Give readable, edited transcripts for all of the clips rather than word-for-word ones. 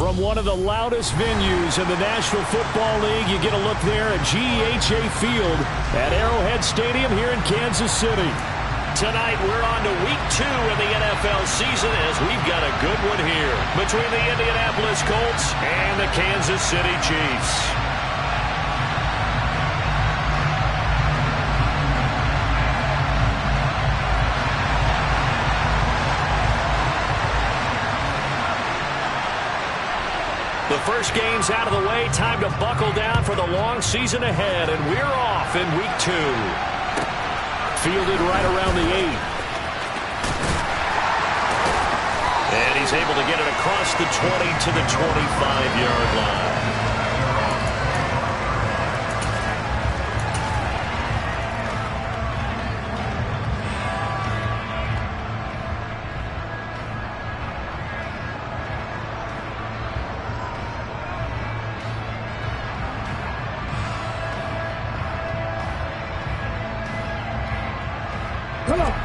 From one of the loudest venues in the National Football League, you get a look there at GEHA Field at Arrowhead Stadium here in Kansas City. Tonight, we're on to week 2 in the NFL season as we've got a good one here between the Indianapolis Colts and the Kansas City Chiefs. The first game's out of the way. Time to buckle down for the long season ahead, and we're off in week 2. Fielded right around the 8. And he's able to get it across the 20 to the 25-yard line.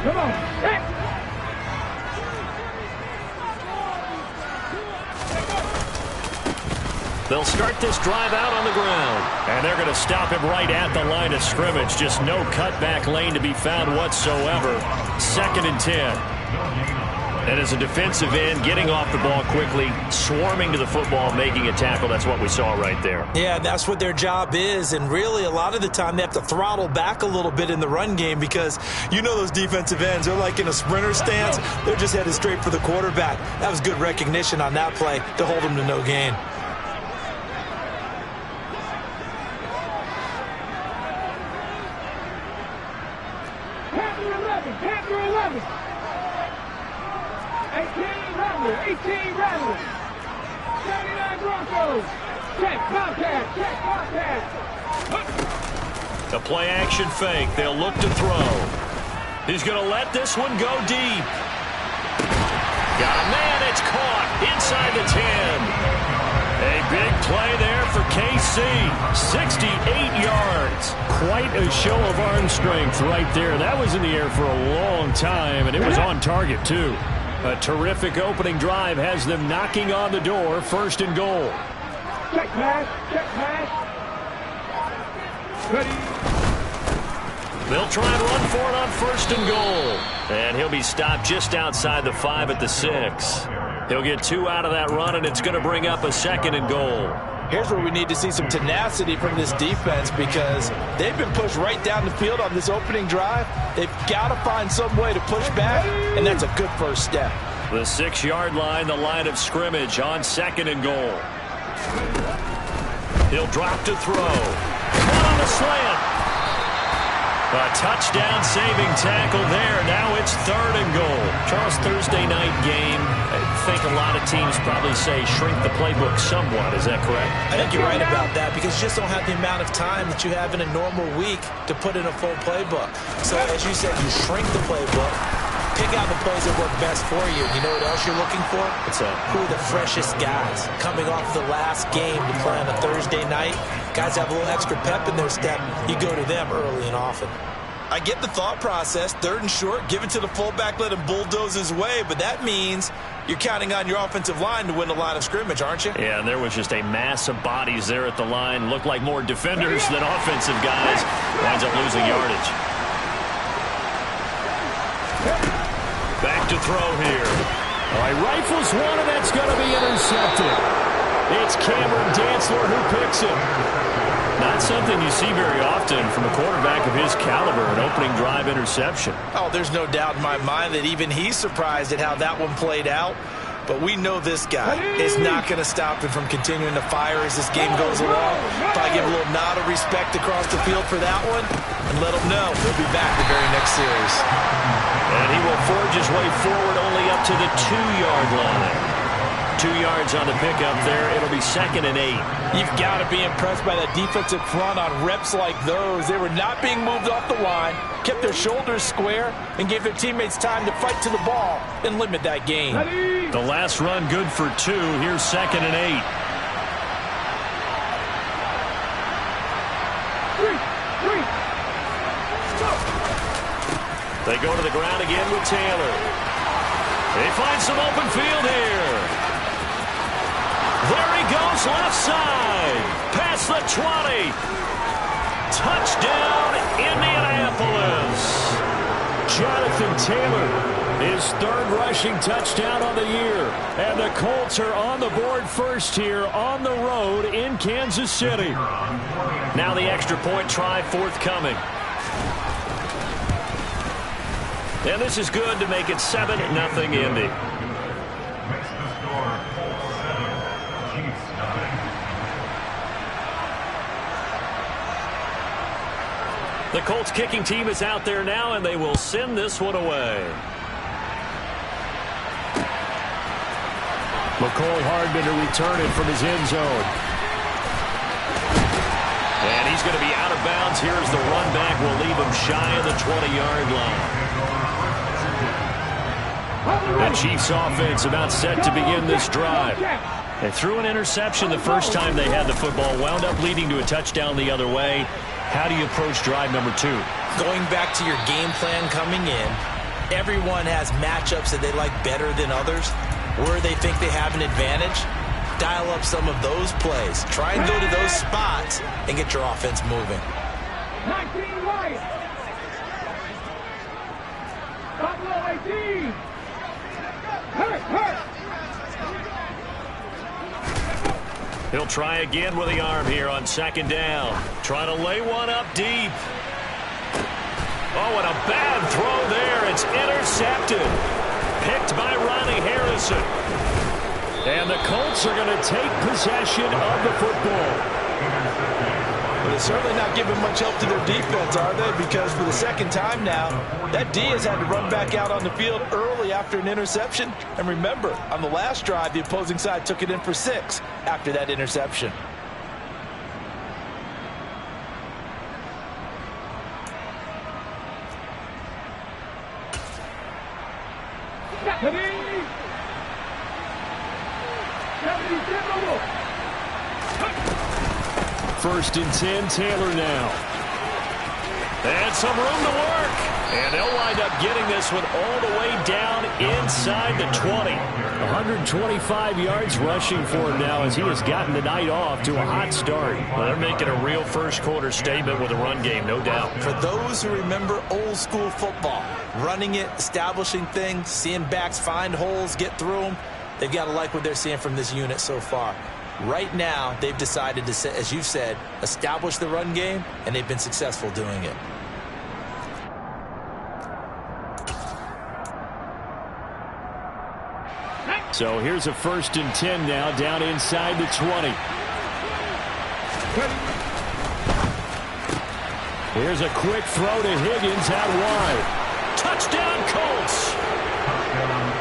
Come on. Hey. They'll start this drive out on the ground. And they're going to stop him right at the line of scrimmage. Just no cutback lane to be found whatsoever. 2nd and 10. And as a defensive end, getting off the ball quickly, swarming to the football, making a tackle. That's what we saw right there. Yeah, that's what their job is. And really, a lot of the time, they have to throttle back a little bit in the run game because you know those defensive ends, they're like in a sprinter stance. They're just headed straight for the quarterback. That was good recognition on that play to hold them to no gain. Panther 11. 18 Rattler. 79 Broncos. Check Bobcat. A play action fake. They'll look to throw. He's going to let this one go deep. Got a man. It's caught inside the 10. A big play there for KC. 68 yards. Quite a show of arm strength right there. That was in the air for a long time, and it was on target, too. A terrific opening drive has them knocking on the door. 1st and goal. Check pass. Ready. They'll try and run for it on 1st and goal. And he'll be stopped just outside the 5 at the 6. He'll get 2 out of that run, and it's going to bring up a 2nd and goal. Here's where we need to see some tenacity from this defense because they've been pushed right down the field on this opening drive. They've got to find some way to push back, and that's a good first step. The 6-yard line, the line of scrimmage on 2nd and goal. He'll drop to throw. Caught on the slant. A touchdown-saving tackle there. Now it's 3rd and goal. Charles, Thursday night game. I think a lot of teams probably say shrink the playbook somewhat. Is that correct? I think you're right about that because you just don't have the amount of time that you have in a normal week to put in a full playbook. So as you said, you shrink the playbook, pick out the plays that work best for you. You know what else you're looking for? What's that? Who are the freshest guys coming off the last game to play on a Thursday night? Guys have a little extra pep in their step. You go to them early and often. I get the thought process. 3rd and short, give it to the fullback, let him bulldoze his way. But that means you're counting on your offensive line to win the line of scrimmage, aren't you? Yeah, and there was just a mass of bodies there at the line. Looked like more defenders than offensive guys. Winds up losing yardage. Back to throw here. All right, rifles one, and that's going to be intercepted. It's Cameron Dantzler who picks it. Not something you see very often from a quarterback of his caliber, an opening drive interception. Oh, there's no doubt in my mind that even he's surprised at how that one played out. But we know this guy is not going to stop him from continuing to fire as this game goes along. Probably give a little nod of respect across the field for that one and let him know he'll be back the very next series. And he will forge his way forward only up to the 2-yard line. 2 yards on the pickup there. It'll be 2nd and 8. You've got to be impressed by that defensive front on reps like those. They were not being moved off the line, kept their shoulders square, and gave their teammates time to fight to the ball and limit that gain. The last run good for 2. Here's 2nd and 8. They go to the ground again with Taylor. They find some open field here. There he goes, left side. Past the 20. Touchdown, Indianapolis. Jonathan Taylor, his third rushing touchdown on the year. And the Colts are on the board first here on the road in Kansas City. Now the extra point try forthcoming. And this is good to make it 7-0 Indy. The Colts kicking team is out there now, and they will send this one away. McCole Hardman to return it from his end zone. And he's going to be out of bounds here as the run back will leave him shy of the 20-yard line. The Chiefs offense about set to begin this drive. They threw an interception the first time they had the football, wound up leading to a touchdown the other way. How do you approach drive number 2? Going back to your game plan coming in, everyone has matchups that they like better than others. Where they think they have an advantage, dial up some of those plays. Try and go to those spots and get your offense moving. 19 Lions. Buffalo 18. Hurt. He'll try again with the arm here on second down. Trying to lay one up deep. Oh, and a bad throw there. It's intercepted. Picked by Ronnie Harrison. And the Colts are going to take possession of the football. But they're certainly not giving much help to their defense, are they? Because for the second time now, that D has had to run back out on the field early after an interception. And remember, on the last drive, the opposing side took it in for 6 after that interception. First and 10, Taylor now. And some room to work. And they'll wind up getting this one all the way down inside the 20. 125 yards rushing for him now as he has gotten the night off to a hot start. Well, they're making a real first quarter statement with a run game, no doubt. For those who remember old school football, running it, establishing things, seeing backs find holes, get through them, they've got to like what they're seeing from this unit so far. Right now, they've decided to, as you've said, establish the run game, and they've been successful doing it. So here's a first and 10 now, down inside the 20. Here's a quick throw to Higgins out wide. Touchdown, Colts!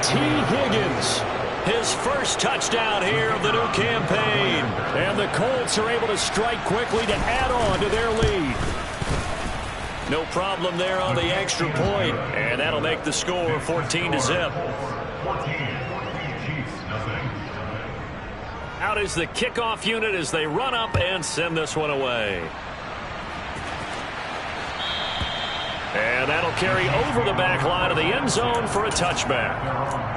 T. Higgins. His first touchdown here of the new campaign. And the Colts are able to strike quickly to add on to their lead. No problem there on the extra point. And that'll make the score 14-0. Out is the kickoff unit as they run up and send this one away. And that'll carry over the back line of the end zone for a touchback.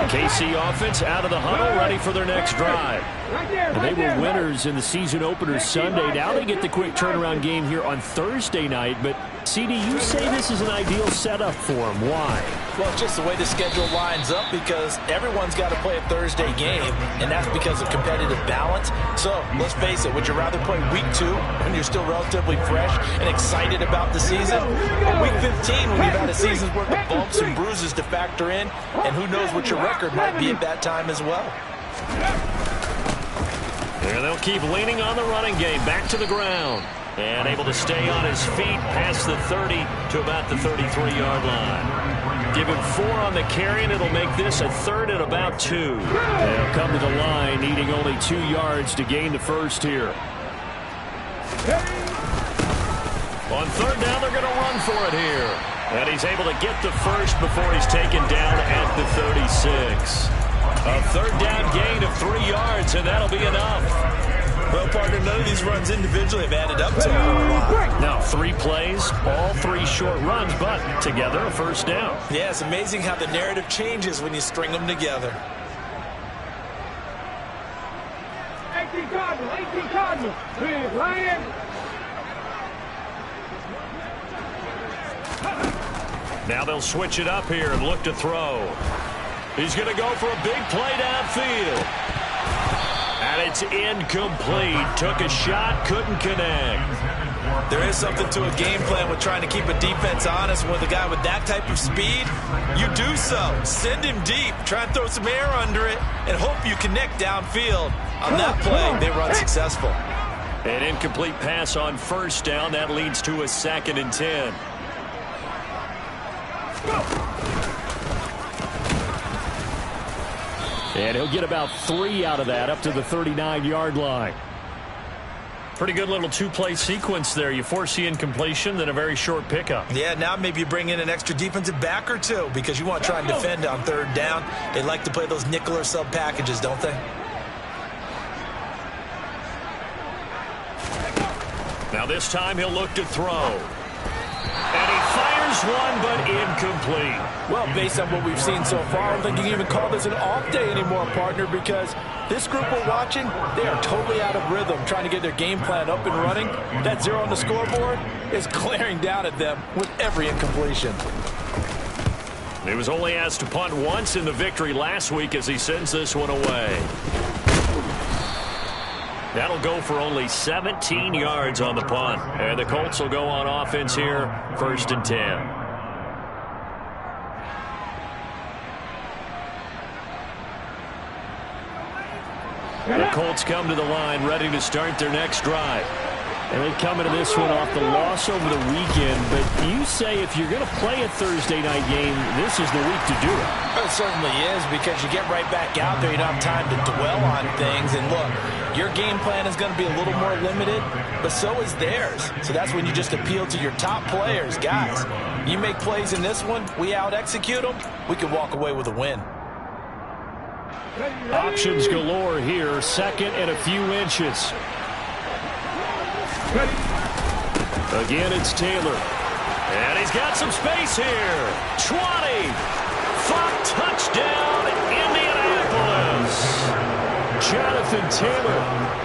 KC offense out of the huddle, ready for their next drive. And they were winners in the season opener Sunday. Now they get the quick turnaround game here on Thursday night. But, CD, you say this is an ideal setup for them. Why? Well, just the way the schedule lines up, because everyone's got to play a Thursday game, and that's because of competitive balance. So, let's face it, would you rather play week 2 when you're still relatively fresh and excited about the season? Or week 15 when you've had a season's worth of bumps and bruises to factor in, and who knows what your record might be at that time as well. And they'll keep leaning on the running game, back to the ground. And able to stay on his feet past the 30 to about the 33-yard line. Give him 4 on the carry, and it'll make this a third and about 2. They'll come to the line, needing only 2 yards to gain the first here. On third down, they're going to run for it here. And he's able to get the first before he's taken down at the 36. A third down gain of 3 yards, and that'll be enough. Well, partner, none of these runs individually have added up to a whole lot. Now 3 plays, all 3 short runs, but together a first down. Yeah, it's amazing how the narrative changes when you string them together. 18 Cardinals. Big Lion. Now they'll switch it up here and look to throw. He's going to go for a big play downfield. And it's incomplete. Took a shot, couldn't connect. There is something to a game plan with trying to keep a defense honest. With a guy with that type of speed, you do so. Send him deep. Try and throw some air under it and hope you connect downfield. On that play, they run successful. An incomplete pass on first down. That leads to a 2nd and 10. And he'll get about 3 out of that, up to the 39-yard line. Pretty good little 2-play sequence there. You force the incompletion, then a very short pickup. Yeah, now maybe you bring in an extra defensive back or 2 because you want to try and defend on 3rd down. They like to play those nickel or sub packages, don't they? Now this time he'll look to throw. And he fires one, but incomplete. Well, based on what we've seen so far, I don't think you can even call this an off day anymore, partner, because this group we're watching, they are totally out of rhythm, trying to get their game plan up and running. That 0 on the scoreboard is glaring down at them with every incompletion. He was only asked to punt once in the victory last week as he sends this one away. That'll go for only 17 yards on the punt. And the Colts will go on offense here, 1st and 10. The Colts come to the line, ready to start their next drive. And they come into this one off the loss over the weekend. But you say if you're going to play a Thursday night game, this is the week to do it. It certainly is, because you get right back out there. You don't have time to dwell on things. And look, your game plan is going to be a little more limited, but so is theirs. So that's when you just appeal to your top players. Guys, you make plays in this one, we out-execute them, we can walk away with a win. Options galore here, 2nd and a few inches. Again, it's Taylor. And he's got some space here. 20. Touchdown, Indianapolis. Jonathan Taylor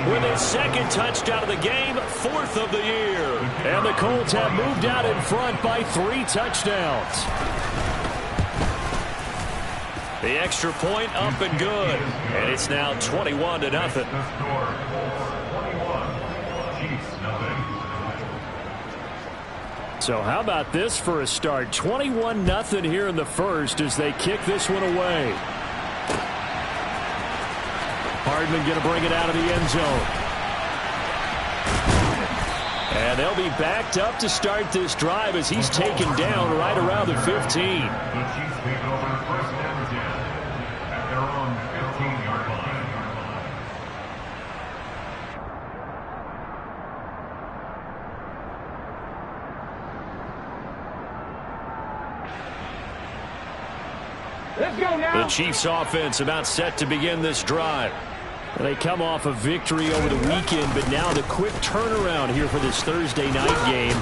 with his 2nd touchdown of the game, 4th of the year. And the Colts have moved out in front by 3 touchdowns. The extra point up and good. And it's now 21-0. So how about this for a start? 21-0 here in the first as they kick this one away. Hardman going to bring it out of the end zone. And they'll be backed up to start this drive as he's taken down right around the 15. Let's go now. The Chiefs offense about set to begin this drive. They come off a victory over the weekend, but now the quick turnaround here for this Thursday night game.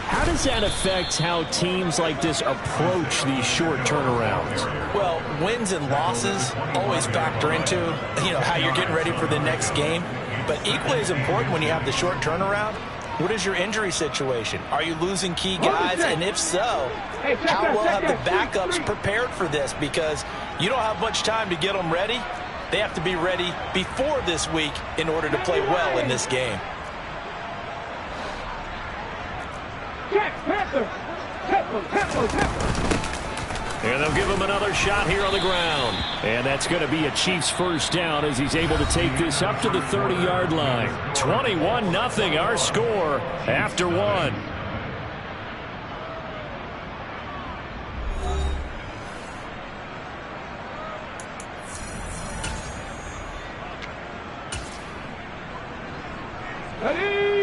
How does that affect how teams like this approach these short turnarounds? Well, wins and losses always factor into, how you're getting ready for the next game. But equally as important when you have the short turnaround, what is your injury situation? Are you losing key guys? And if so, how well have the backups prepared for this? Because you don't have much time to get them ready. They have to be ready before this week in order to play well in this game. And they'll give him another shot here on the ground. And that's going to be a Chiefs first down as he's able to take this up to the 30-yard line. 21-0 our score after 1.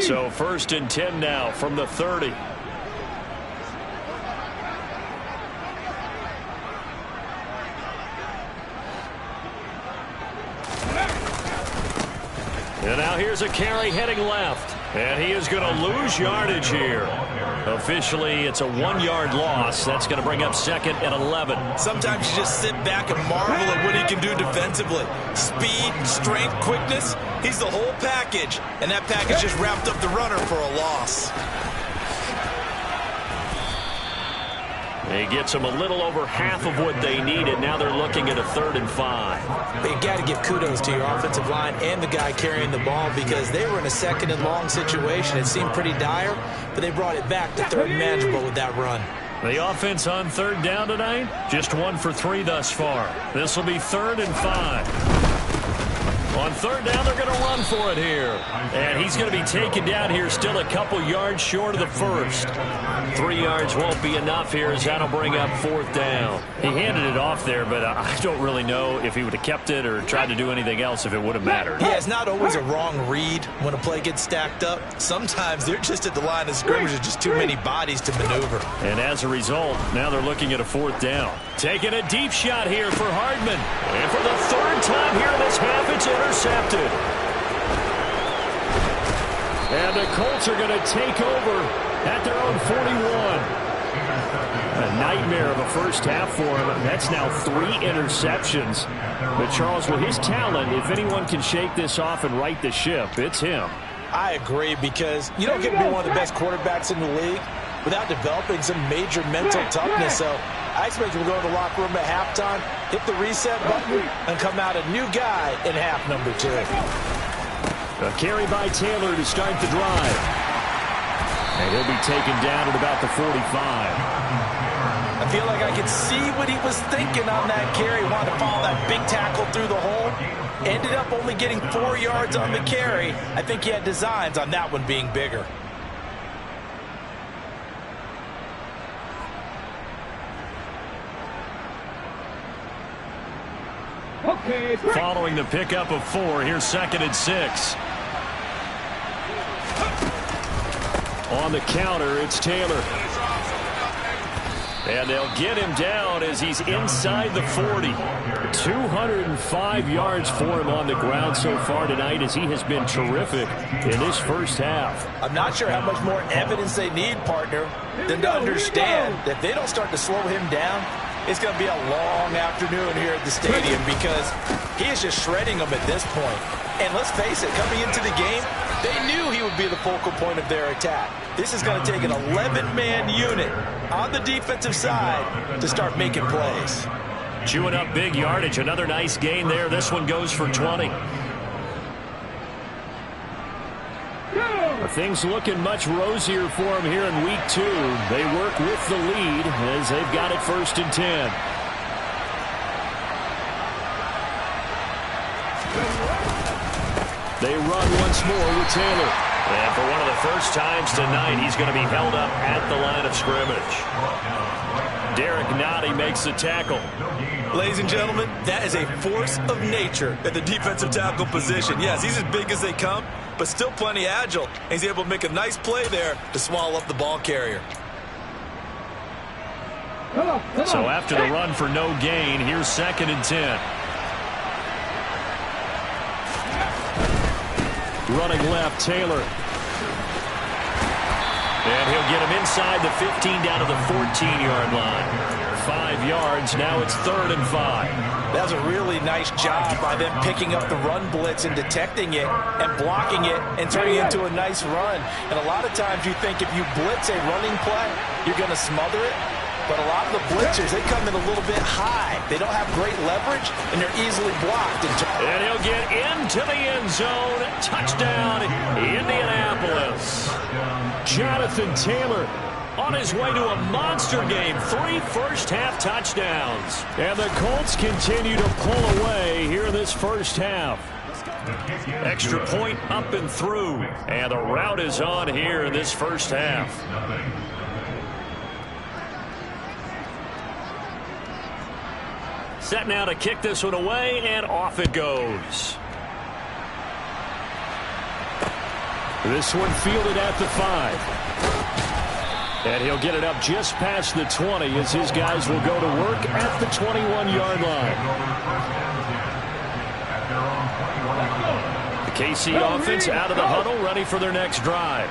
So 1st and 10 now from the 30. And now here's a carry heading left. And he is going to lose yardage here. Officially, it's a 1-yard loss. That's going to bring up 2nd and 11. Sometimes you just sit back and marvel at what he can do defensively. Speed, strength, quickness. He's the whole package. And that package just wrapped up the runner for a loss. He gets them a little over half of what they needed. Now they're looking at a 3rd and 5. You got to give kudos to your offensive line and the guy carrying the ball because they were in a 2nd and long situation. It seemed pretty dire, but they brought it back to 3rd and manageable with that run. The offense on 3rd down tonight, just 1 for 3 thus far. This will be 3rd and 5. On 3rd down, they're going to run for it here. And he's going to be taken down here still a couple yards short of the 1st. 3 yards won't be enough here as that'll bring up 4th down. He handed it off there, but I don't really know if he would have kept it or tried to do anything else if it would have mattered. Yeah, it's not always a wrong read when a play gets stacked up. Sometimes they're just at the line of scrimmage. There's just too many bodies to maneuver. And as a result, now they're looking at a 4th down. Taking a deep shot here for Hardman. And for the 3rd time here this half, it's intercepted. And the Colts are going to take over at their own 41. A nightmare of a first half for him. That's now 3 interceptions. But Charles, with his talent, if anyone can shake this off and right the ship, it's him. I agree, because you don't get to be one of the best quarterbacks in the league without developing some major mental toughness. So I expect him to go to the locker room at halftime, hit the reset button, and come out a new guy in half number 2. A carry by Taylor to start the drive. And he'll be taken down at about the 45. I feel like I could see what he was thinking on that carry. Wanted to follow that big tackle through the hole. Ended up only getting 4 yards on the carry. I think he had designs on that one being bigger. Okay. Following the pickup of 4, here's 2nd and 6. On the counter, it's Taylor. And they'll get him down as he's inside the 40. 205 yards for him on the ground so far tonight as he has been terrific in this first half. I'm not sure how much more evidence they need, partner, than to understand that if they don't start to slow him down, it's going to be a long afternoon here at the stadium because he is just shredding them at this point. And let's face it, coming into the game, they knew he would be the focal point of their attack. This is going to take an 11-man unit on the defensive side to start making plays. Chewing up big yardage. Another nice gain there. This one goes for 20. Things looking much rosier for him here in week 2. They work with the lead as they've got it 1st and 10. They run once more with Taylor. And for one of the first times tonight, he's going to be held up at the line of scrimmage. Derek Nottie makes the tackle. Ladies and gentlemen, that is a force of nature at the defensive tackle position. Yes, he's as big as they come, but still plenty agile. And he's able to make a nice play there to swallow up the ball carrier. So after the run for no gain, here's 2nd and 10. Running left, Taylor. And he'll get him inside the 15 down to the 14-yard line. 5 yards, now it's 3rd and 5. That was a really nice job by them picking up the run blitz and detecting it and blocking it and turning it into a nice run. And a lot of times you think if you blitz a running play, you're going to smother it. But a lot of the blitzers, they come in a little bit high. They don't have great leverage, and they're easily blocked. And he'll get into the end zone. Touchdown, Indianapolis. Jonathan Taylor on his way to a monster game. 3 first-half touchdowns. And the Colts continue to pull away here in this first half. Extra point up and through. And the route is on here in this first half. Set now to kick this one away, and off it goes. This one fielded at the 5. And he'll get it up just past the 20 as his guys will go to work at the 21-yard line. The KC offense out of the huddle, ready for their next drive.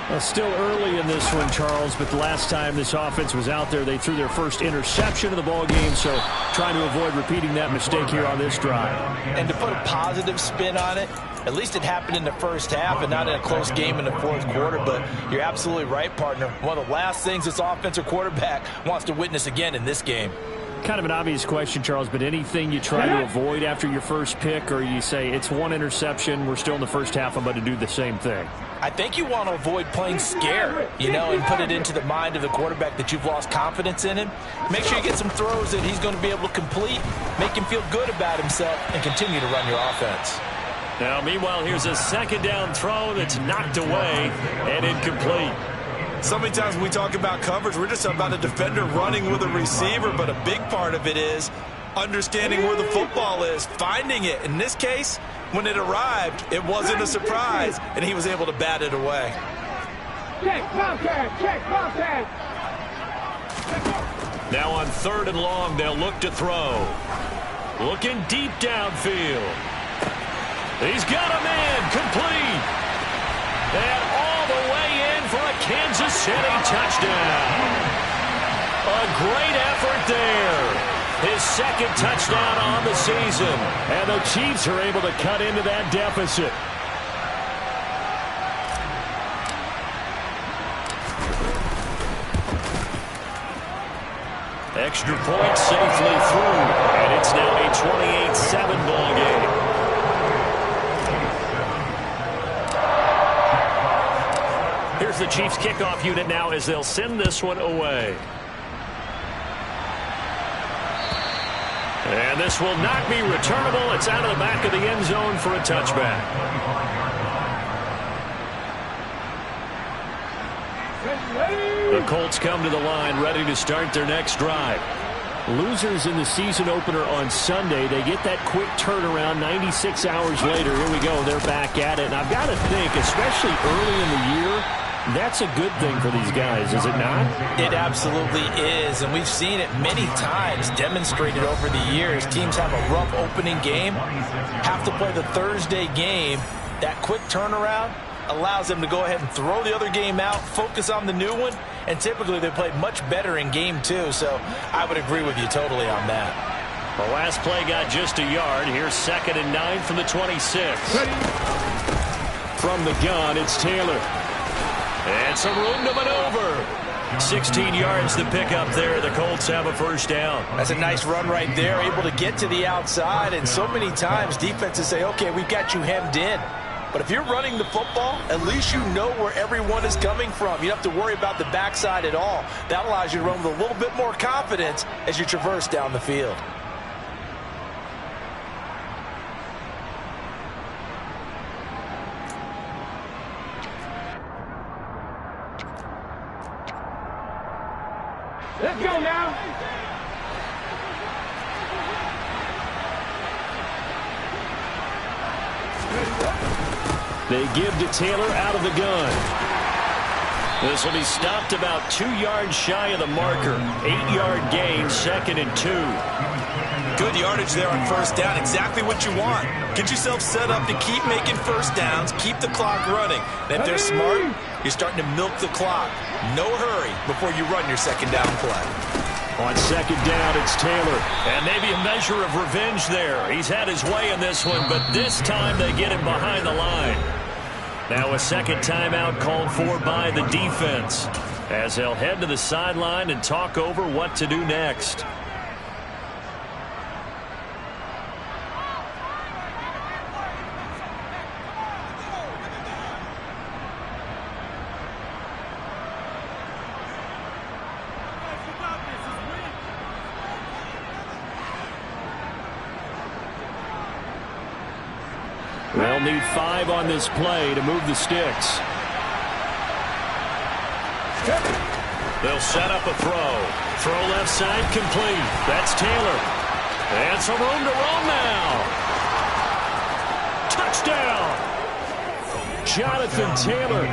Well, still early in this one, Charles, but the last time this offense was out there, they threw their first interception of the ball game, so trying to avoid repeating that mistake here on this drive. And to put a positive spin on it, at least it happened in the first half and not in a close game in the fourth quarter, but you're absolutely right, partner. One of the last things this offensive quarterback wants to witness again in this game. Kind of an obvious question, Charles, but anything you try to avoid after your first pick, or you say it's one interception, we're still in the first half, I'm about to do the same thing? I think you want to avoid playing scared, and put it into the mind of the quarterback that you've lost confidence in him. Make sure you get some throws that he's going to be able to complete, make him feel good about himself, and continue to run your offense. Now, meanwhile, here's a second down throw that's knocked away and incomplete. So many times when we talk about coverage, we're just about a defender running with a receiver, but a big part of it is understanding where the football is, finding it. In this case, when it arrived, it wasn't a surprise, and he was able to bat it away. Check, Bobcat, check, Bobcat. Now on 3rd and long, they'll look to throw. Looking deep downfield. He's got a man, complete. And all the way in for a Kansas City touchdown. A great effort there. His second touchdown on the season. And the Chiefs are able to cut into that deficit. Extra point safely through. And it's now a 28-7 ball game. Here's the Chiefs kickoff unit now as they'll send this one away. And this will not be returnable. It's out of the back of the end zone for a touchback. The Colts come to the line ready to start their next drive. Losers in the season opener on Sunday. They get that quick turnaround 96 hours later. Here we go. They're back at it. And I've got to think, especially early in the year, that's a good thing for these guys, is it not? It absolutely is, and we've seen it many times demonstrated over the years. Teams have a rough opening game, have to play the Thursday game. That quick turnaround allows them to go ahead and throw the other game out, focus on the new one, and typically they play much better in game 2, so I would agree with you totally on that. The last play got just a yard. Here's 2nd and 9 from the 26. From the gun, it's Taylor. And some room to maneuver. 16 yards to pick up there. The Colts have a first down. That's a nice run right there, able to get to the outside. And so many times defenses say, okay, we've got you hemmed in. But if you're running the football, at least you know where everyone is coming from. You don't have to worry about the backside at all. That allows you to run with a little bit more confidence as you traverse down the field. Let's go now. They give to Taylor out of the gun. This will be stopped about 2 yards shy of the marker. 8-yard gain, 2nd and 2. Good yardage there on first down. Exactly what you want. Get yourself set up to keep making first downs, keep the clock running. And if they're smart, you're starting to milk the clock. No hurry before you run your second down play. On 2nd down, it's Taylor. And maybe a measure of revenge there. He's had his way in this one, but this time they get him behind the line. Now a second timeout called for by the defense, as they'll head to the sideline and talk over what to do next. They'll need 5 on this play to move the sticks. They'll set up a throw. Throw left side complete. That's Taylor. And some room to roam now. Touchdown! Jonathan Taylor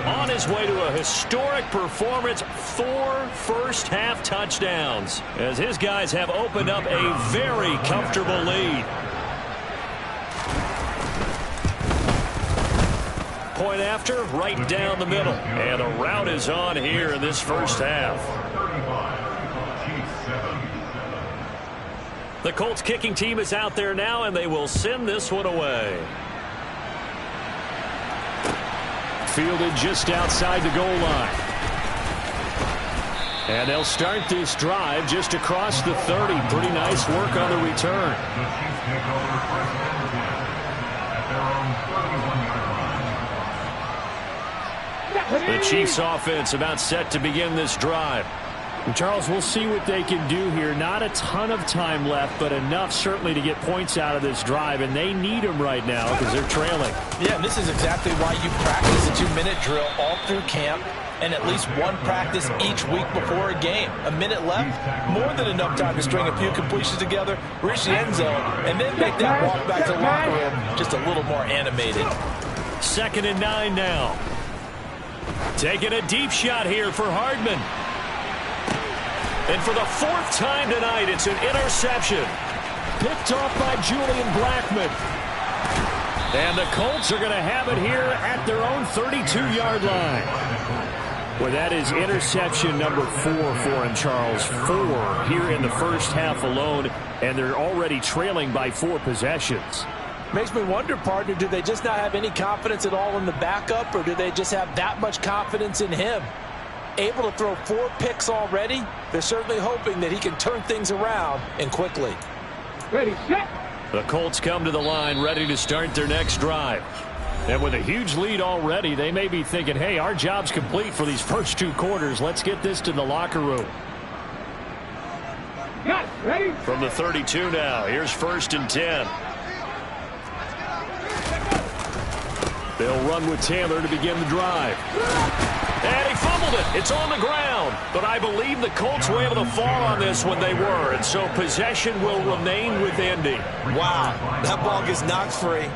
on his way to a historic performance. 4 first-half touchdowns as his guys have opened up a very comfortable lead. after, right down the middle. And a rout is on here in this first half. The Colts kicking team is out there now, and they will send this one away. Fielded just outside the goal line. And they'll start this drive just across the 30. Pretty nice work on the return. The Chiefs offense about set to begin this drive. And Charles, we'll see what they can do here. Not a ton of time left, but enough certainly to get points out of this drive, and they need them right now because they're trailing. Yeah, and this is exactly why you practice a 2-minute drill all through camp and at least one practice each week before a game. A minute left, more than enough time to string a few completions together, reach the end zone, and then make that walk back to the locker room just a little more animated. 2nd and 9 now. Taking a deep shot here for Hardman. And for the 4th time tonight, it's an interception. Picked off by Julian Blackmon. And the Colts are going to have it here at their own 32-yard line. Well, that is interception number 4 for him, Charles. 4 here in the first half alone, and they're already trailing by 4 possessions. Makes me wonder, partner, do they just not have any confidence at all in the backup, or do they just have that much confidence in him? Able to throw 4 picks already, they're certainly hoping that he can turn things around and quickly. Ready, set. The Colts come to the line ready to start their next drive. And with a huge lead already, they may be thinking, hey, our job's complete for these first 2 quarters. Let's get this to the locker room. Got it. Ready? From the 32 now, here's 1st and 10. They'll run with Taylor to begin the drive. And he fumbled it. It's on the ground. But I believe the Colts were able to fall on this when they were. And so possession will remain with Indy. Wow, that ball gets knocked free.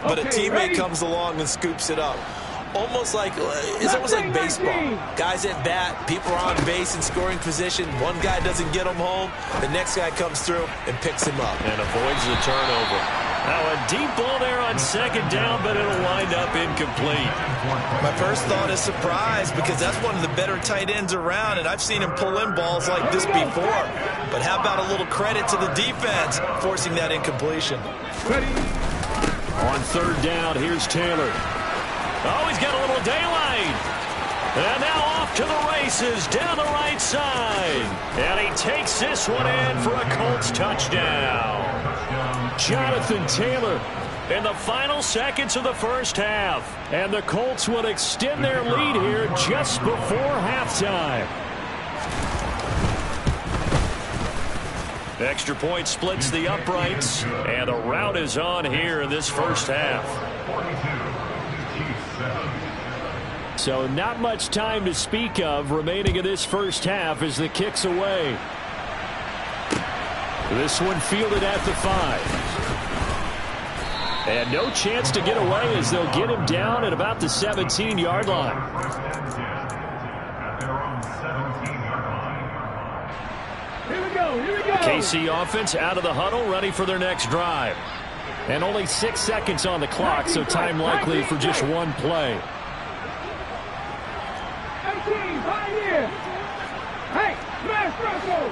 But a teammate comes along and scoops it up. It's almost like baseball. Guys at bat, people are on base in scoring position. One guy doesn't get him home. The next guy comes through and picks him up. And avoids the turnover. Now a deep ball there on 2nd down, but it'll wind up incomplete. My first thought is surprise, because that's one of the better tight ends around, and I've seen him pull in balls like this before. But how about a little credit to the defense forcing that incompletion? Ready? On 3rd down, here's Taylor. Oh, he's got a little daylight. And now off to the races down the right side. And he takes this one in for a Colts touchdown. Jonathan Taylor in the final seconds of the first half. And the Colts will extend their lead here just before halftime. Extra point splits the uprights, and a rout is on here in this first half. So not much time to speak of remaining in this first half as the kick's away. This one fielded at the 5. And no chance to get away as they'll get him down at about the 17-yard line. Here we go. KC offense out of the huddle, ready for their next drive. And only 6 seconds on the clock, so time likely for just one play. 18, right here. Hey, smash Russell.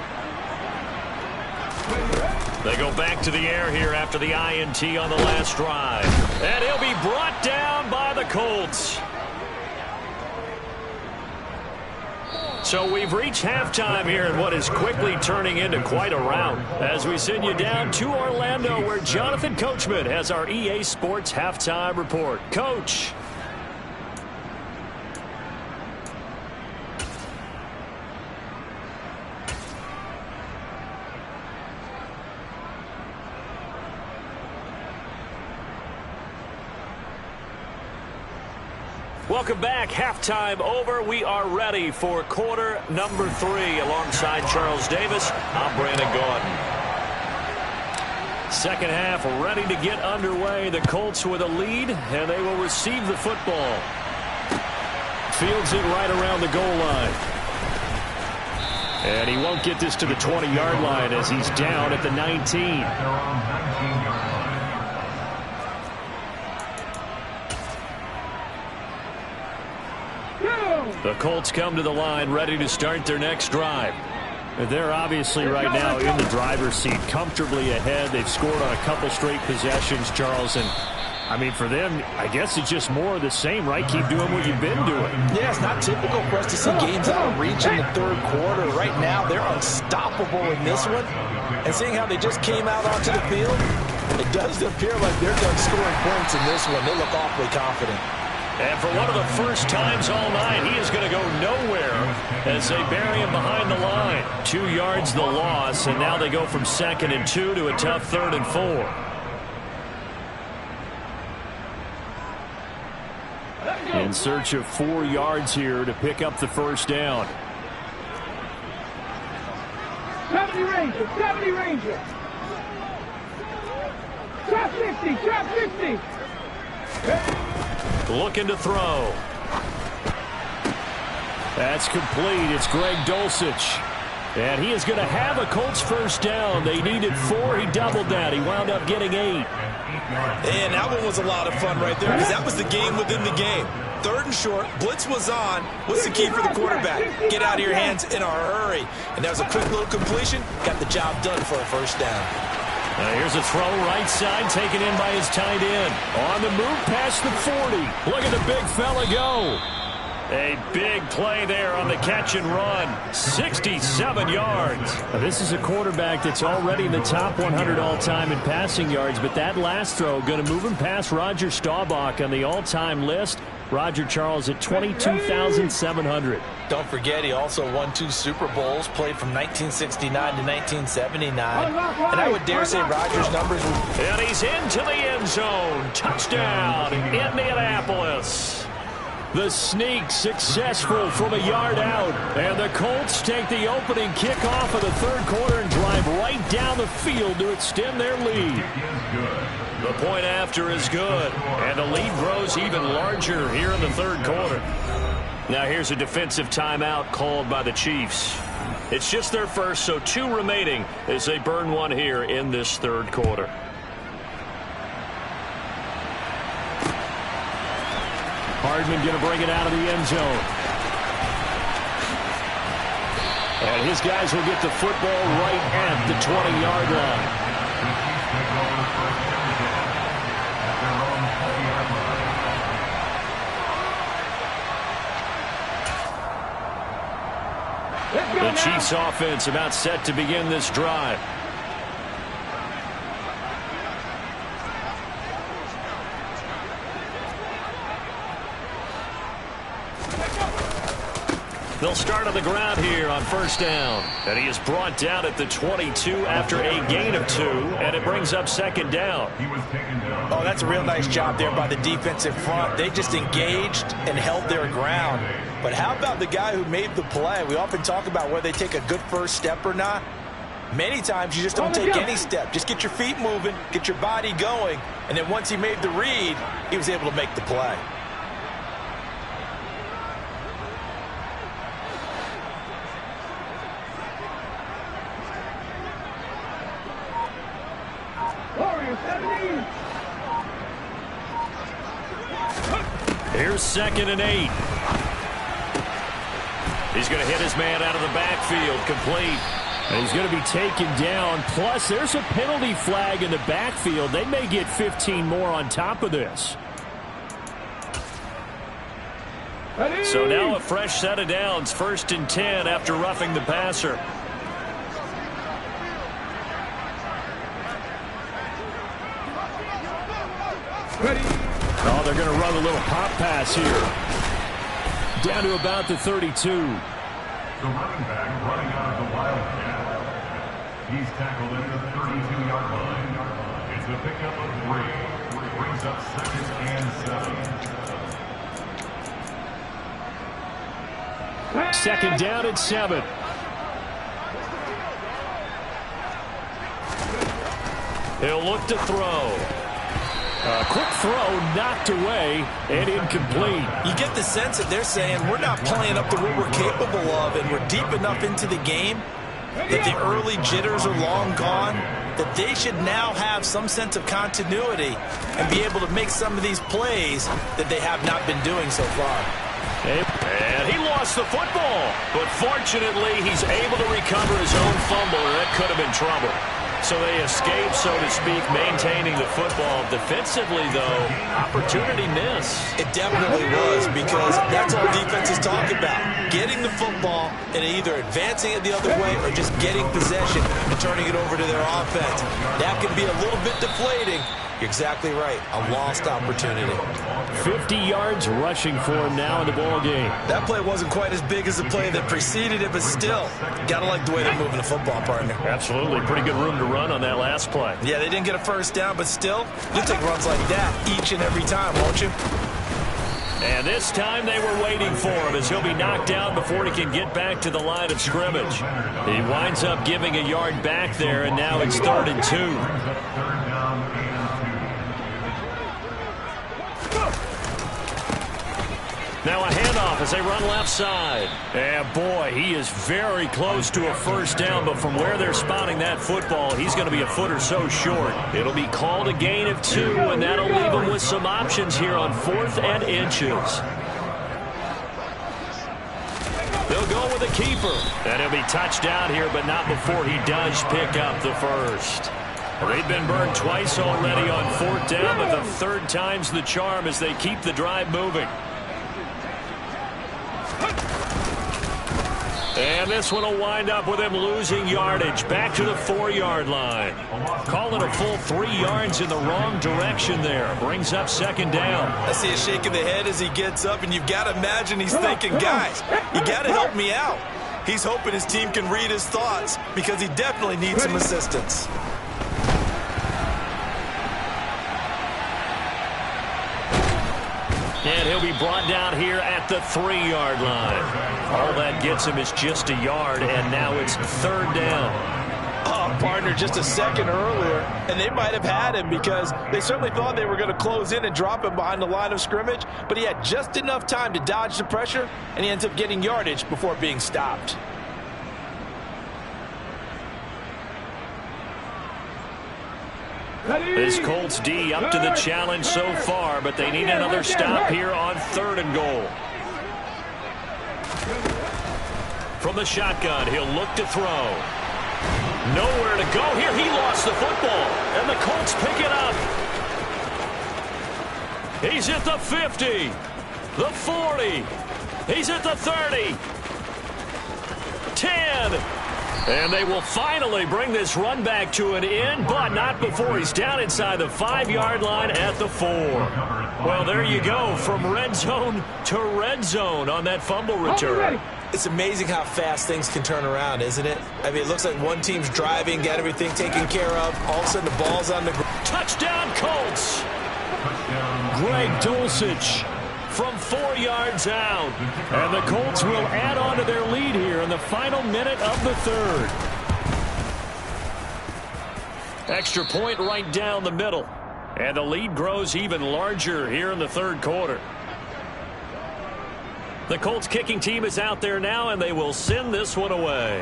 They go back to the air here after the INT on the last drive. And he'll be brought down by the Colts. So we've reached halftime here in what is quickly turning into quite a rout as we send you down to Orlando, where Jonathan Coachman has our EA Sports halftime report. Coach. Welcome back. Halftime over. We are ready for quarter number 3 alongside Charles Davis. I'm Brandon Gaudin. Second half ready to get underway. The Colts with a lead, and they will receive the football. Fields it right around the goal line. And he won't get this to the 20-yard line as he's down at the 19. The Colts come to the line ready to start their next drive. They're obviously right now in the driver's seat, comfortably ahead. They've scored on a couple straight possessions, Charles, and I mean, for them, I guess it's just more of the same, right? Keep doing what you've been doing. Yeah, it's not typical for us to see games out of reach in the third quarter. Right now, they're unstoppable in this one. And seeing how they just came out onto the field, it does appear like they're done scoring points in this one. They look awfully confident. And for one of the first times all night, he is going to go nowhere as they bury him behind the line. 2 yards the loss, and now they go from 2nd and 2 to a tough 3rd and 4. In search of 4 yards here to pick up the first down. 70 Ranger, 70 Ranger. Trap 50, trap 50. Looking to throw. That's complete. It's Greg Dulcich. And he is going to have a Colts first down. They needed 4. He doubled that. He wound up getting 8. And that one was a lot of fun right there because that was the game within the game. 3rd and short, blitz was on. What's the key for the quarterback? Get out of your hands in a hurry. And that was a quick little completion. Got the job done for a first down. Here's a throw right side taken in by his tight end. On the move past the 40. Look at the big fella go. A big play there on the catch and run. 67 yards. Now, this is a quarterback that's already in the top 100 all-time in passing yards, but that last throw going to move him past Roger Staubach on the all-time list. Roger Charles at 22,700. Don't forget, he also won 2 Super Bowls, played from 1969 to 1979. And I would dare say Rogers' numbers were... And he's into the end zone. Touchdown, Indianapolis. The sneak successful from a yard out. And the Colts take the opening kickoff of the 3rd quarter and drive right down the field to extend their lead. The point after is good. And the lead grows even larger here in the 3rd quarter. Now here's a defensive timeout called by the Chiefs. It's just their first, so 2 remaining as they burn one here in this 3rd quarter. Hardman going to bring it out of the end zone. And his guys will get the football right at the 20-yard line. The Chiefs offense about set to begin this drive. They'll start on the ground here on first down. And he is brought down at the 22 after a gain of 2. And it brings up 2nd down. Oh, that's a real nice job there by the defensive front. They just engaged and held their ground. But how about the guy who made the play? We often talk about whether they take a good first step or not. Many times you just don't take any step. Just get your feet moving, get your body going. And then once he made the read, he was able to make the play. Here's 2nd and 8. He's going to hit his man out of the backfield, complete. And he's going to be taken down. Plus, there's a penalty flag in the backfield. They may get 15 more on top of this. So now a fresh set of downs. 1st and 10 after roughing the passer. Oh, they're going to run a little pop pass here. Down to about the 32. The running back running out of the Wildcat. He's tackled into the 32-yard line. It's a pickup of 3. Brings up 2nd and 7. 2nd down at 7. He'll look to throw. Quick throw knocked away and incomplete. You get the sense that they're saying we're not playing up to what we're capable of, and we're deep enough into the game that the early jitters are long gone, that they should now have some sense of continuity and be able to make some of these plays that they have not been doing so far. And he lost the football. But fortunately, he's able to recover his own fumble, or that could have been trouble. So they escape, so to speak, maintaining the football. Defensively, though, opportunity miss. It definitely was, because that's all defenses talk about. Getting the football and either advancing it the other way or just getting possession and turning it over to their offense. That can be a little bit deflating. You're exactly right. A lost opportunity. 50 yards rushing for him now in the ball game. That play wasn't quite as big as the play that preceded it, but still, gotta like the way they're moving the football, partner. Absolutely. Pretty good room to run on that last play. Yeah, they didn't get a first down, but still, you'll take runs like that each and every time, won't you? And this time they were waiting for him, as he'll be knocked down before he can get back to the line of scrimmage. He winds up giving a yard back there, and now it's 3rd and 2. Now a handoff as they run left side. And boy, he is very close to a first down, but from where they're spotting that football, he's going to be a foot or so short. It'll be called a gain of 2, and that'll leave him with some options here on 4th and inches. They'll go with a keeper. And he'll be touched down here, but not before he does pick up the first. They've been burned twice already on 4th down, but the 3rd time's the charm as they keep the drive moving. And this one will wind up with him losing yardage back to the 4-yard line. Call it a full 3 yards in the wrong direction there. Brings up 2nd down. I see a shake of the head as he gets up, and you've got to imagine he's thinking, guys, you got to help me out. He's hoping his team can read his thoughts because he definitely needs some assistance. And he'll be brought down here at the 3-yard line. All that gets him is just a yard, and now it's 3rd down. Oh, partner, just a second earlier, and they might have had him because they certainly thought they were going to close in and drop him behind the line of scrimmage, but he had just enough time to dodge the pressure, and he ends up getting yardage before being stopped. This Colts D up to the challenge so far, but they need another stop here on 3rd and goal. From the shotgun, he'll look to throw. Nowhere to go here. He lost the football, and the Colts pick it up. He's at the 50, the 40. He's at the 30, 10. And they will finally bring this run back to an end, but not before he's down inside the 5-yard line at the 4. Well, there you go, from red zone to red zone on that fumble return. It's amazing how fast things can turn around, isn't it? I mean, it looks like one team's driving, got everything taken care of. All of a sudden, the ball's on the ground. Touchdown, Colts! Greg Dulcich from 4 yards out. And the Colts will add on to their lead here in the final minute of the 3rd. Extra point right down the middle. And the lead grows even larger here in the 3rd quarter. The Colts kicking team is out there now, and they will send this one away.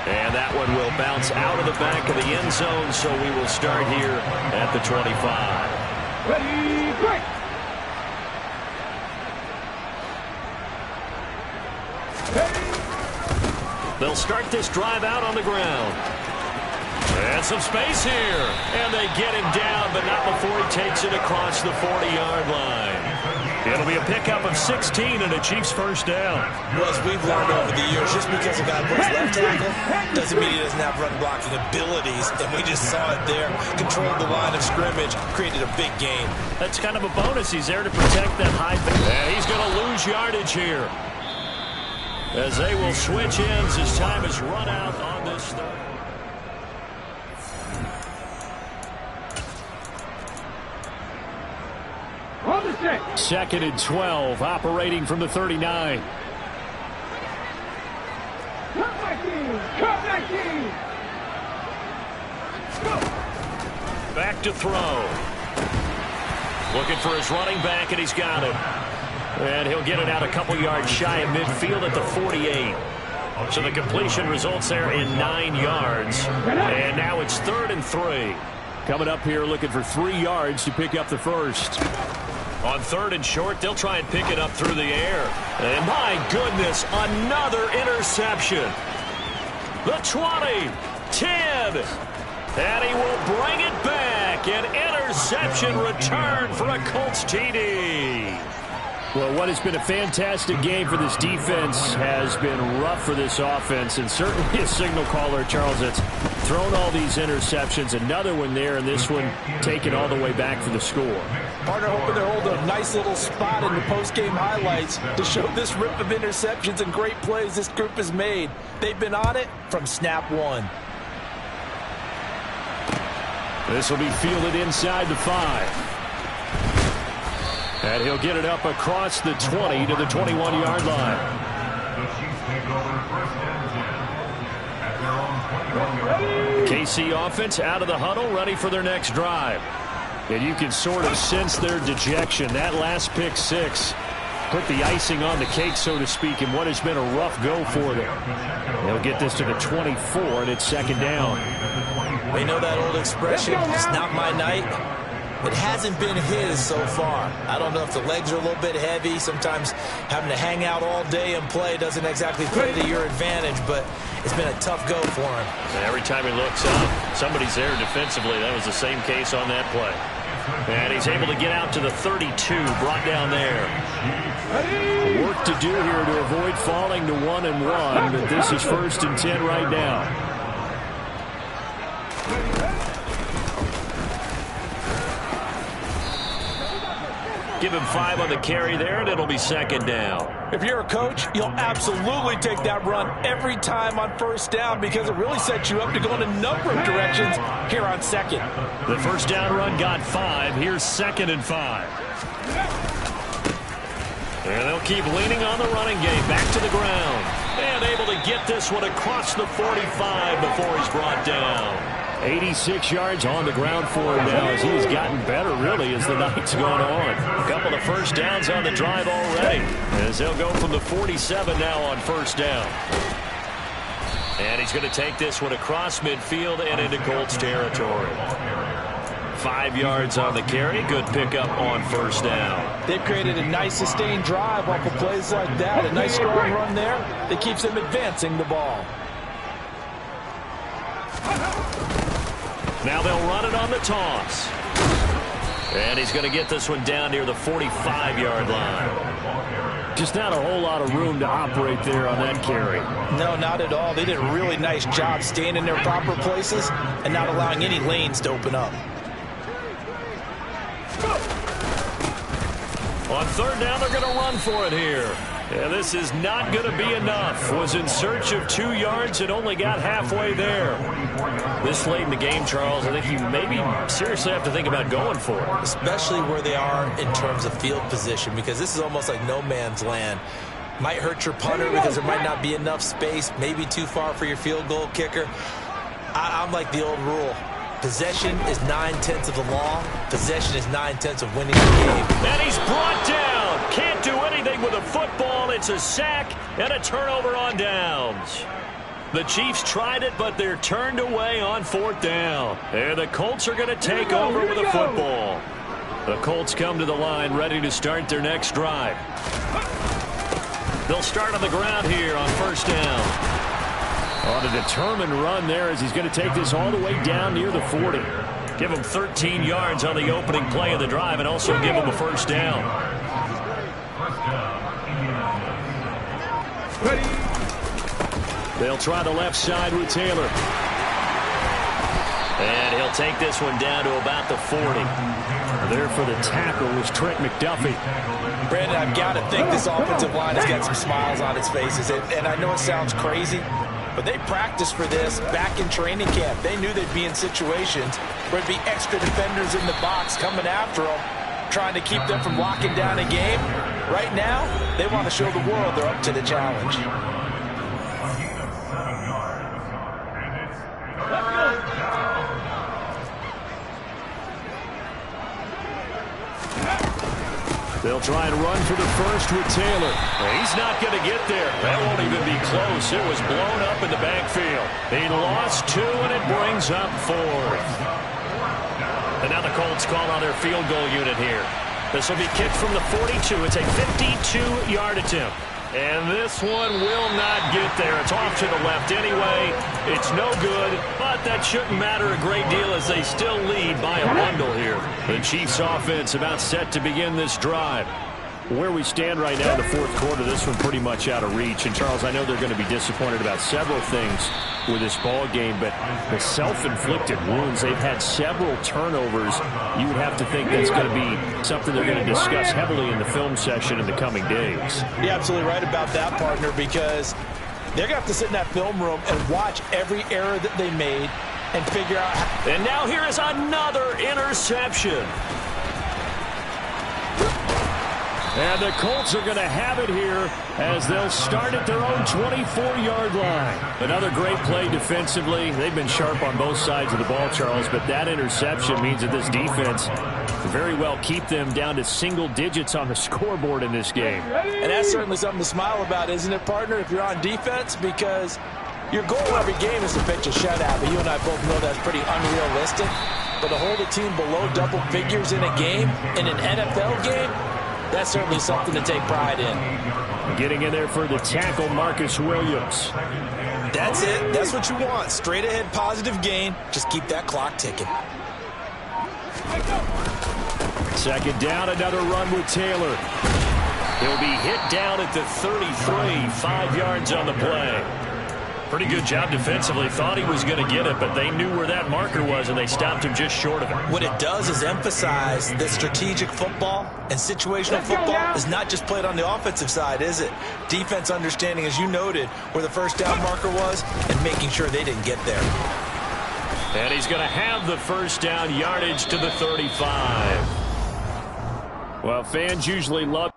And that one will bounce out of the back of the end zone, so we will start here at the 25. Ready, break! They'll start this drive out on the ground. And some space here. And they get him down, but not before he takes it across the 40-yard line. It'll be a pickup of 16 and a Chiefs first down. Well, as we've learned over the years, just because a guy plays left tackle doesn't mean he doesn't have run blocking abilities. And we just saw it there. Controlled the line of scrimmage, created a big game. That's kind of a bonus. He's there to protect that high. And he's going to lose yardage here, as they will switch ends as time is run out on this third. On the stick. 2nd and 12, operating from the 39. Cut back in. Cut back in. Go. Back to throw. Looking for his running back, and he's got it. And he'll get it out a couple yards shy of midfield at the 48. So the completion results there in 9 yards. And now it's 3rd and 3. Coming up here looking for 3 yards to pick up the first. On 3rd and short, they'll try and pick it up through the air. And my goodness, another interception. The 20, 10, and he will bring it back. An interception return for a Colts TD. Well, what has been a fantastic game for this defense has been rough for this offense, and certainly a signal caller, Charles, that's thrown all these interceptions. Another one there, and this one taken all the way back for the score. Partner hoping they're holding a nice little spot in the post-game highlights to show this rip of interceptions and great plays this group has made. They've been on it from snap one. This will be fielded inside the 5. And he'll get it up across the 20 to the 21-yard line. The Chiefs take over 1st and 10 at their own 21-yard line. KC offense out of the huddle, ready for their next drive. And you can sort of sense their dejection. That last pick 6 put the icing on the cake, so to speak, in what has been a rough go for them. They'll get this to the 24, and it's 2nd down. We know that old expression, it's not my night. It hasn't been his so far. I don't know if the legs are a little bit heavy. Sometimes having to hang out all day and play doesn't exactly play to your advantage, but it's been a tough go for him. And every time he looks up, somebody's there defensively. That was the same case on that play. And he's able to get out to the 32, brought down there. Work to do here to avoid falling to 1-1, but this is 1st and 10 right now. Give him 5 on the carry there, and it'll be 2nd down. If you're a coach, you'll absolutely take that run every time on 1st down because it really sets you up to go in a number of directions here on 2nd. The 1st down run got 5. Here's 2nd and 5. And they'll keep leaning on the running game. Back to the ground. And able to get this one across the 45 before he's brought down. 86 yards on the ground for him now as he's gotten better, really, as the night's gone on. A couple of 1st downs on the drive already, as they'll go from the 47 now on 1st down. And he's going to take this one across midfield and into Colts territory. 5 yards on the carry. Good pickup on 1st down. They've created a nice sustained drive off of plays like that. A nice strong run there that keeps them advancing the ball. Now they'll run it on the toss. And he's going to get this one down near the 45-yard line. Just not a whole lot of room to operate there on that carry. No, not at all. They did a really nice job staying in their proper places and not allowing any lanes to open up. On 3rd down, they're going to run for it here. And this is not going to be enough. Was in search of 2 yards and only got halfway there. This late in the game, Charles, I think you maybe seriously have to think about going for it. Especially where they are in terms of field position, because this is almost like no man's land. Might hurt your punter because there might not be enough space, maybe too far for your field goal kicker. I'm like the old rule. Possession is 9/10 of the law. Possession is 9/10 of winning the game. And he's brought down. Can't do anything with a football. It's a sack and a turnover on downs. The Chiefs tried it, but they're turned away on 4th down. And the Colts are going to take over with a football. The Colts come to the line ready to start their next drive. They'll start on the ground here on 1st down. On a determined run there as he's going to take this all the way down near the 40. Give him 13 yards on the opening play of the drive and also give him a 1st down. They'll try the left side with Taylor. And he'll take this one down to about the 40. There for the tackle was Trent McDuffie. Brandon, I've got to think this offensive line has got some smiles on its faces. And I know it sounds crazy, but they practiced for this back in training camp. They knew they'd be in situations where there'd be extra defenders in the box coming after them, trying to keep them from locking down a game. Right now, they want to show the world they're up to the challenge. They'll try and run for the first with Taylor. He's not going to get there. That won't even be close. It was blown up in the backfield. He lost 2, and it brings up 4th. And now the Colts call on their field goal unit here. This will be kicked from the 42. It's a 52-yard attempt. And this one will not get there. It's off to the left anyway. It's no good, but that shouldn't matter a great deal as they still lead by a bundle here. The Chiefs offense about set to begin this drive. Where we stand right now in the fourth quarter, this one pretty much out of reach. And, Charles, I know they're going to be disappointed about several things with this ball game, but the self-inflicted wounds, they've had several turnovers. You would have to think that's going to be something they're going to discuss heavily in the film session in the coming days. You're absolutely right about that, partner, because they're going to have to sit in that film room and watch every error that they made and figure out how. And now here is another interception. And the Colts are going to have it here as they'll start at their own 24-yard line. Another great play defensively. They've been sharp on both sides of the ball, Charles, but that interception means that this defense very well keep them down to single digits on the scoreboard in this game. And that's certainly something to smile about, isn't it, partner, if you're on defense? Because your goal every game is to pitch a shutout, but you and I both know that's pretty unrealistic. But to hold a team below double figures in a game, in an NFL game, that's certainly something to take pride in. Getting in there for the tackle, Marcus Williams. That's it. That's what you want. Straight ahead, positive gain. Just keep that clock ticking. Second down, another run with Taylor. He'll be hit down at the 33, 5 yards on the play. Pretty good job defensively. Thought he was going to get it, but they knew where that marker was, and they stopped him just short of it. What it does is emphasize that strategic football and situational football is not just played on the offensive side, is it? Defense understanding, as you noted, where the first down marker was and making sure they didn't get there. And he's going to have the first down, yardage to the 35. Well, fans usually love